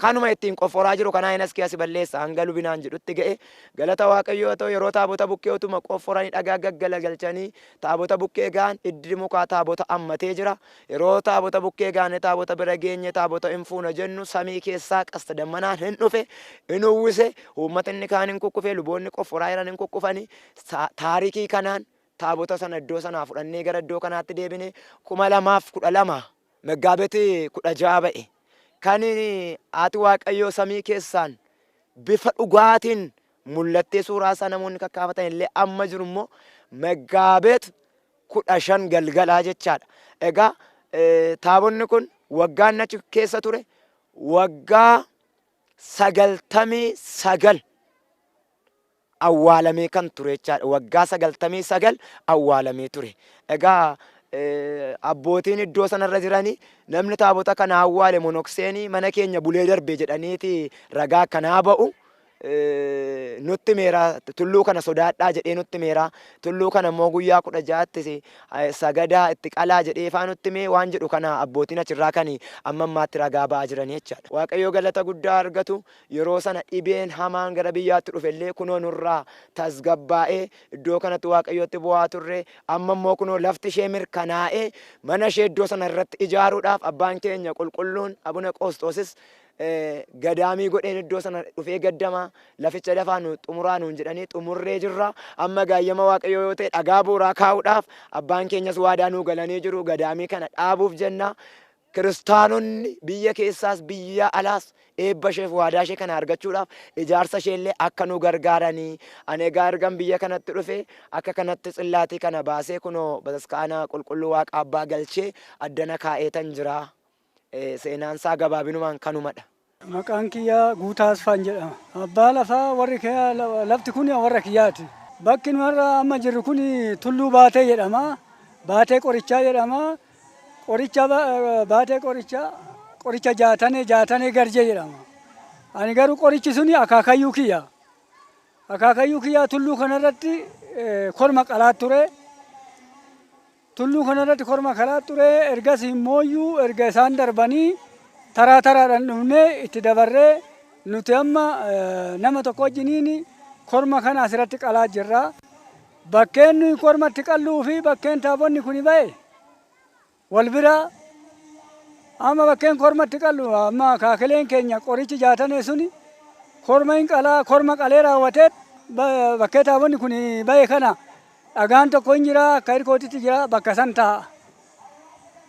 kanuma ittiin qofforaa jiru kanaa hin askiyasi balleessa hanga lubinaan jedhutti ga'e galata waaqayyoo ta'u yeroo taabota bukkee utuma qofforanii dhagaa gaggalagalchanii taabota bukkee ga'an iddi mukaa taabota ammatee jira yeroo taabota bukkee ga'an taabota bira geenye taabota hin fuuna jennu samii keessaa qasta dammanaan hin dhufe hin uwwise uummatinni kaan hin kukkufe luboonni qofforaa jiran hin kukkufanii taarikii kanaan taabota sana iddoo sanaa fudhannee gara iddoo kanaatti deebine 2012 Meggaabeeti 16 ba'e. Kan ati waaqayyoo samii keessaan bifa dhugaatiin mul'attee suuraa isaa namoonni kakkaafatan illee amma jiru immoo Meggaabeet 15 galgalaa jechaadha. Egaa taabonni kun waggaan achi keessa ture waggaa 99 awwaalamee kan ture jechaadha. Waggaa 99 awwaalamee ture. Egaa abbootiin iddoo sanarra jiranii namni taabota kana awwaale monokseenii mana keenya bulee darbe jedhaniiti ragaa kanaa ba'u nutti meera tulluu kana sodaadhaa jedhee nutti meera tulluu kana immoo guyyaa 16tti sagadaa itti qalaa jedhee faa nutti mee waan jedhu kana abbootiin achirraa kan amma ammaatti ragaa ba'aa jiranii jechaadha. Waaqayyo galata guddaa argatu yeroo sana dhibeen hamaan gara biyyaatti dhufe illee kunoo nurraa tasgabbaa'ee iddoo kanatti waaqayyotti bu'aa turre amma immoo kunoo lafti ishee mirkanaa'ee mana ishee iddoo sana irratti ijaaruudhaaf abbaan keenya qulqulluun Abuna Qoostoosis gadaamii godheen iddoo sana dhufee gaddama laficha lafaa nu xumuraa nuun jedhanii xumurree jirra amma gaayyama waaqayyoo yoo ta'e dhagaa bu'uuraa kaa'uudhaaf abbaan keenyas waadaa nuu galanii jiru gadaamii kana dhaabuuf jenna kiristaanonni biyya keessaas biyya alaas eebba isheef waadaa ishee kana argachuudhaaf ijaarsa ishee illee akka nu gargaaranii ani egaa ergan biyya kanatti dhufe akka kanatti xillaatii kana baasee kunoo bataskaana qulqulluu waaqa abbaa galchee addana kaa'eetan jira. Seenaan isaa gabaabinumaan kanumadha. Maqaan kiyyaa Guutaa Asfaan jedhama. Abbaa lafaa warri lafti kun warra kiyyaati. Bakki numarra amma jirru kun Tulluu Baatee jedhama. Baatee Qorichaa jedhama. Baatee Qoricha Jaatanee Garjee jedhama. Ani garuu qorichi suni akaakayyuu kiyya. Akaakayyuu kiyyaa tulluu kanarratti korma qalaa ture. Tulluu kanarratti korma kalaa ture ergas immooyyuu erga isaan darbanii taraa taraadhaan dhufnee itti dabarree nuti amma nama tokko wajjiniin korma kana asirratti qalaa jirra. Bakkeen nuyi kormatti qalluu fi bakkeen taabonni kuni ba'e wal bira amma bakkeen kormatti qallu amma kaakileen keenya qorichi Jaatanee suni korma hin qalaa korma qalee raawwatee bakkee taabonni kuni ba'e kana dhagaan tokko hin jira akka hirkootitti jira bakka san ta'a.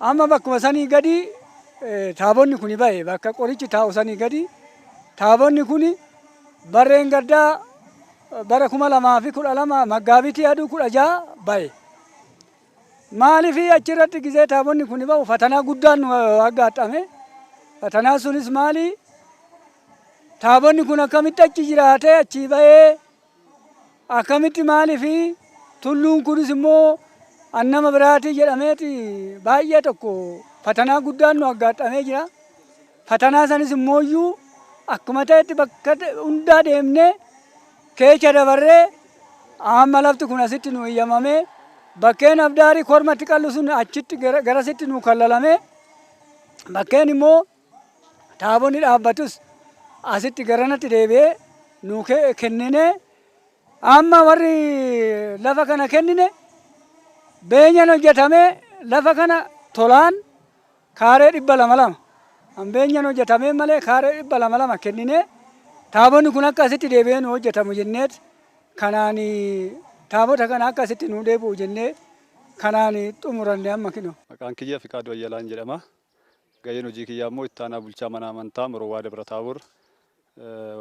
Amma bakkuma sanii gadi taabonni kuni ba'e bakka qorichi taa'u sanii gadi taabonni kuni barreen gaddaa bara 2012 Maggaabitii aduu 16 ba'e. Maaliif achirratti gizee taabonni kuni ba'u fatanaa guddaan nu aggaadhame. Fatanaa sunis maali? Taabonni kun akkamitti achi jiraatee achi ba'ee akkamitti maaliif tulluun kunis immoo annama biraatii jedhameeti baay'ee tokko fatanaa guddaan nu aggaadhamee jira. Fatanaa sanis immooyyuu akkuma ta'etti bakka hundaa deemnee keecha dabarree amma lafti kun asitti nu eeyyamamee bakkeen abdaarii kormatti qallu sun achitti garasitti nu kallalame bakkeen immoo taabonni dhaabbatus asitti garanatti deebi'ee nu kennine amma warri lafa kana kennine beenyan hojjetame lafa kana tolaan kaaree 200 Ambeenyaan hojjetamee malee kaaree 200 kennine taabonni kun akkasitti deebi'ee nu hojjetamu jenneet kanaan taabota kana akkasitti nu deebi'u jennee kanaan xumuranne amma kino. Maqaan kiyya Fiqaaduu Ayyalaan jedhama. Gaheen hojii kiyyaa immoo itti aanaa bulchaa mana amantaa Morowaa Dabra Taabor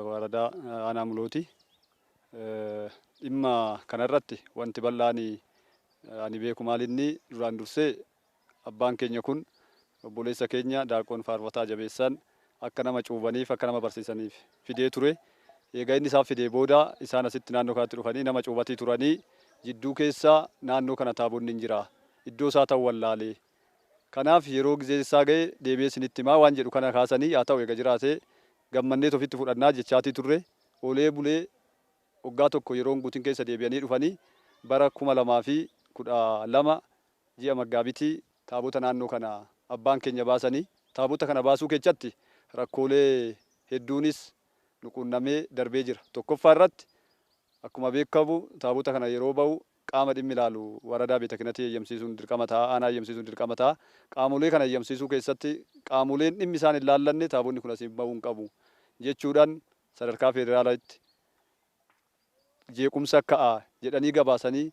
waradaa aanaa Mulooti. Dhimma kanarratti wanti bal'aan ani beeku maalinni duraan dursee abbaan keenya kun obboleessa keenya daaqoon faarfataa jabeessan akka nama cuubaniif akka nama barsiisaniif fidee ture. Egaa inni isaan fidee booda isaan asitti naannoo kanatti dhufanii nama cuubatii turanii jidduu keessaa naannoo kana taabonni hin jira. Iddoo isaa ta'u wallaalee. Kanaaf yeroo gizee isaa ga'e deebi'ee isinitti himaa waan jedhu kana kaasanii haa ta'u egaa jiraatee gammannee ofitti fudhannaa jechaatii turre. Olee bulee waggaa tokko yeroon guutiin keessa deebi'anii dhufanii bara 2012 ji'a Maggaabitii taabota naannoo kana abbaan keenya baasanii taabota kana baasuu keessatti rakkoolee hedduunis nu quunnamee darbee jira. Tokkoffaa irratti akkuma beekamu taabota kana yeroo ba'u qaama dhimmi ilaalu waradaa beeta kinatii eeyyamsiisuun dirqama ta'a, aanaa eeyyamsiisuun dirqama ta'a. Qaamolee kana eeyyamsiisuu keessatti qaamoleen dhimmi isaan hin laallanne taabonni kun asiin ba'uu hin qabu jechuudhaan sadarkaa federaalaatti jeequmsa ka'a jedhanii gabaasanii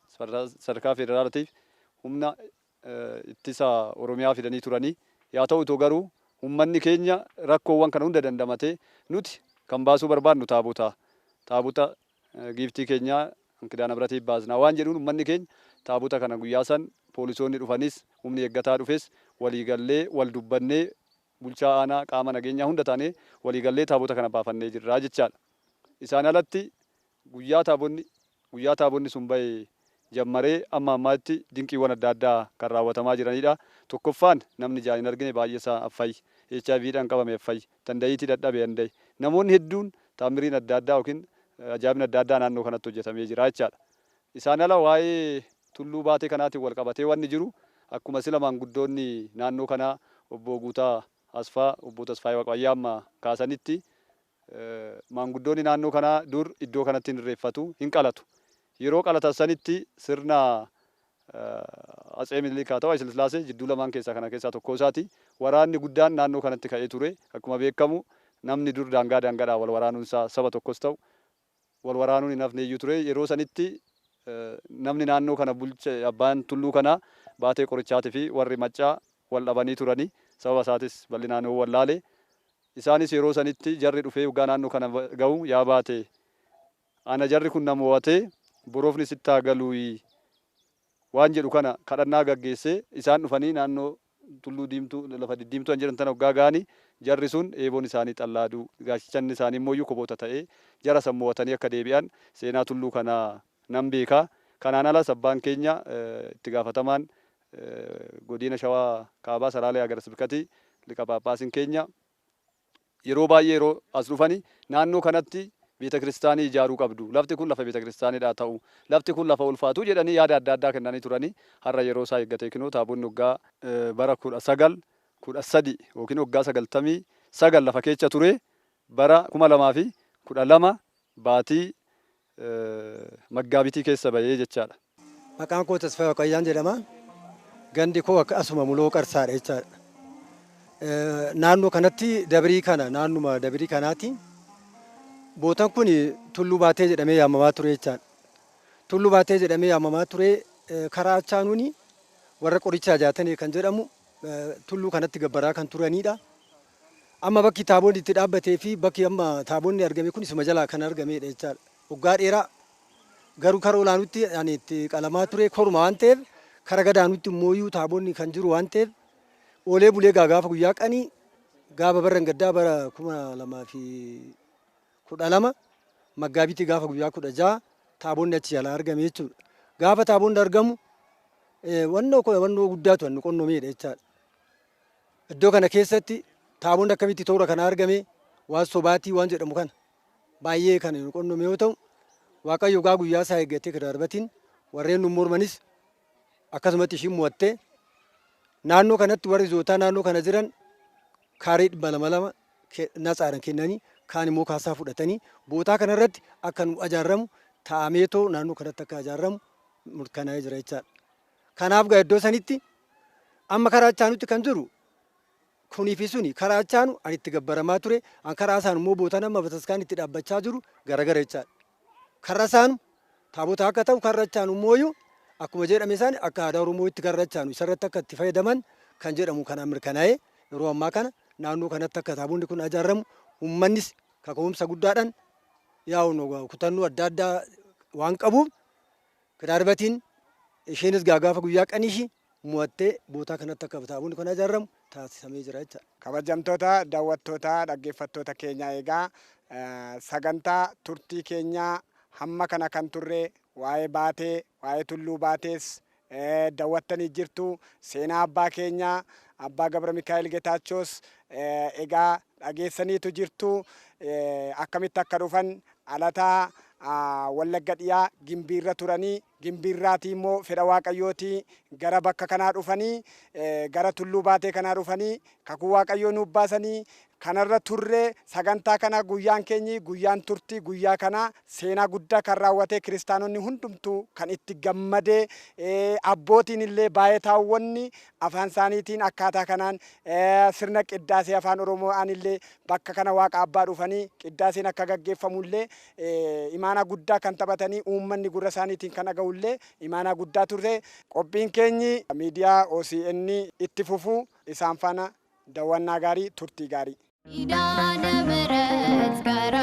sadarkaa federaalaatiif humna ittisa Oromiyaa fidanii turanii. Yaa ta'u itoo garuu uummanni keenya rakkoowwan kana hunda dandamatee nuti kan baasuu barbaadnu taabota giiftii keenyaa kidaana biratiif baasnaa waan jedhuun uummanni keenya taabota kana guyyaa san poolisoonni dhufanis humni eeggataa dhufes waliigallee wal dubbannee bulchaa aanaa qaama nageenyaa hunda taanee waliigallee taabota kana baafannee jirra jechaadha. Isaan alatti guyyaa taabonni sun ba'e jammaree amma ammaatti dinqiiwwan adda addaa kan raawwatamaa jiranidha. Tokkoffaan namni ijaan hin argine baay'ee isaa affayi. HIVdhaan qabame affayi. Dandayiitii dadhabe dandayi. Namoonni hedduun taamiriin adda addaa yookiin ajaa'ibni adda addaa naannoo kanatti hojjetamee jira jechaadha. Isaan ala waa'ee tulluu baatee kanaatiin wal qabatee wanni jiru akkuma sila maanguddoonni naannoo kanaa obbo Guutaa Asfaa, obbo Tasfaayee Waaqayyaa amma kaasanitti maanguddoonni naannoo kanaa dur iddoo kanatti hin irreeffatu, hin qalatu. Yeroo qalatan sanitti sirna Atsee Minilik haa ta'u Hayila Sillaasee jidduu lamaan keessaa kana keessaa tokko isaati. Waraanni guddaan naannoo kanatti ka'ee ture. Akkuma beekamu namni dur daangaadhaan wal waraanuun isaa saba tokkos ta'u wal waraanuun hin hafne iyyuu ture. Yeroo sanitti namni naannoo kana bulche abbaan tulluu kanaa baatee qorichaatii fi warri maccaa wal dhabanii turanii sababa isaatis bal'inaan wallaalee. Isaanis yeroo sanitti jarri dhufee waggaa naannoo kana ga'u yaa baate ana jarri kun nama mo'atee boroofni sitti haa galuu waan jedhu kana kadhannaa gaggeessee isaan dhufanii naannoo tulluu diimtuu lafa diddiimtuu jedhan tana waggaa ga'anii jarri sun eeboon isaanii xallaaduu gaachanni isaanii immoo koboota ta'ee jara san mo'atanii akka deebi'an seenaa tulluu kana nan beekaa. Kanaan alas abbaan keenya itti gaafatamaan godina Shawaa Kaabaa Salaalee Agara Sibkatii liqa Phaaphaasiin keenya yeroo baay'ee yeroo as dhufanii naannoo kanatti beeta kiristaanii ijaaruu qabdu. Lafti kun lafa beeta kiristaaniidhaa ta'u. Lafti kun lafa ulfaatu jedhanii yaada adda addaa kennanii turanii har'a yeroo isaa eeggatee kinoo taabonni waggaa bara 1913 yookiin waggaa 99 lafa keessa ture bara 2012 baatii Maggaabitii keessa bahee jechaadha. Maqaan koo Tasfaayee Waaqayyaan jedhama. Gandi koo asuma Muloo Qarsaadha jechaadha. Naannoo kanatti dabrii kana naannuma dabrii kanaati. Bootaan kun tulluu baatee jedhamee yaamamaa ture jechaadha. Tulluu baatee jedhamee yaamamaa ture karaa achaanuuni warra qorichaa jaatanii kan jedhamu tulluu kanatti gabbaraa kan turanidha. Amma bakki taabonni itti dhaabbatee fi bakki amma taabonni argame kun isuma jalaa kan argamedha jechaadha. Waggaa dheeraa garuu karaa olaanutti ani itti qalamaa ture koruma waan ta'eef karaa gadaanutti immoo taabonni kan jiru waan ta'eef oolee bulee gaafa guyyaa qanii gaafa barran gaddaa bara 2012 Maggaabitii gaafa guyyaa 16 taabonni achi jalaa argame jechuudha. Gaafa taabonni argamu wannoo guddaatu wanni qonnomeedha jechaadha. Iddoo kana keessatti taabonni akkamitti toora kana argame waan sobaatii waan jedhamu kana baay'ee kan qonnome yoo ta'u Waaqayyo guyyaa isaa eeggatee kan darbatiin warreen nu mormanis akkasumatti ishiin mo'attee naannoo kanatti warri zootaa naannoo kana jiran kaarii 200 natsaadhaan kennanii kaan immoo kaasaa fudhatanii bootaa kanarratti akka nu ajaaramu taa'ameetoo naannoo kanatti akka ajaaramu murkanaa'ee jira jechaadha. Kanaaf iddoo sanitti amma karaa achaanutti kan jiru kunii fi suni karaa achaanu ani itti gabbaramaa ture an karaa isaan immoo boota nama bataskaan itti dhaabbachaa jiru garagara jechaadha. Karra isaanu taabota akka ta'u karra achaanu immoo akkuma jedhame isaan akka aadaa Oromoo itti karra achaanu isarratti akka itti fayyadaman kan jedhamu kana mirkanaa'ee yeroo ammaa kana naannoo kanatti akka taabonni kun ijaaramu uummannis kaka'umsa guddaadhaan yaa'u kutannoo adda addaa waan qabuuf darbatiin isheenis gaafa guyyaa qaniishi mo'attee boota kanatti akka taabonni kun ijaaramu taasisamee jira jechuudha. Kabajamtoota daawwattoota dhaggeeffattoota keenya egaa sagantaa turtii keenyaa hamma kana kan turre waa'ee baatee waa'ee tulluu baatees daawwattanii jirtu seenaa abbaa keenyaa abbaa Gabra Mikaa'el Geetaachos egaa dhageessaniitu jirtu akkamitti akka dhufan alataa Wallagga dhiyaa gimbiirra turanii gimbiirraatii immoo fedha waaqayyooti gara bakka kanaa dhufanii gara tulluu baatee kanaa dhufanii kakuu waaqayyoo nuuf baasanii kanarra turre sagantaa kana guyyaan keenyi guyyaan turtii guyyaa kana seenaa guddaa kan raawwate kiristaanonni hundumtuu kan itti gammadee abbootiin illee baay'ataawwanni afaan isaaniitiin akkaataa kanaan sirna qiddaasee afaan Oromoon illee bakka kana waaqa abbaa dhufanii qiddaaseen akka gaggeeffamullee imaanaa guddaa kan taphatanii uummanni gurra isaaniitiin kan dhaga'ullee imaanaa guddaa turre qophiin keenyi miidiyaa OCN itti fufuu isaan faana daawwannaa gaarii turtii gaarii. Idana meret gara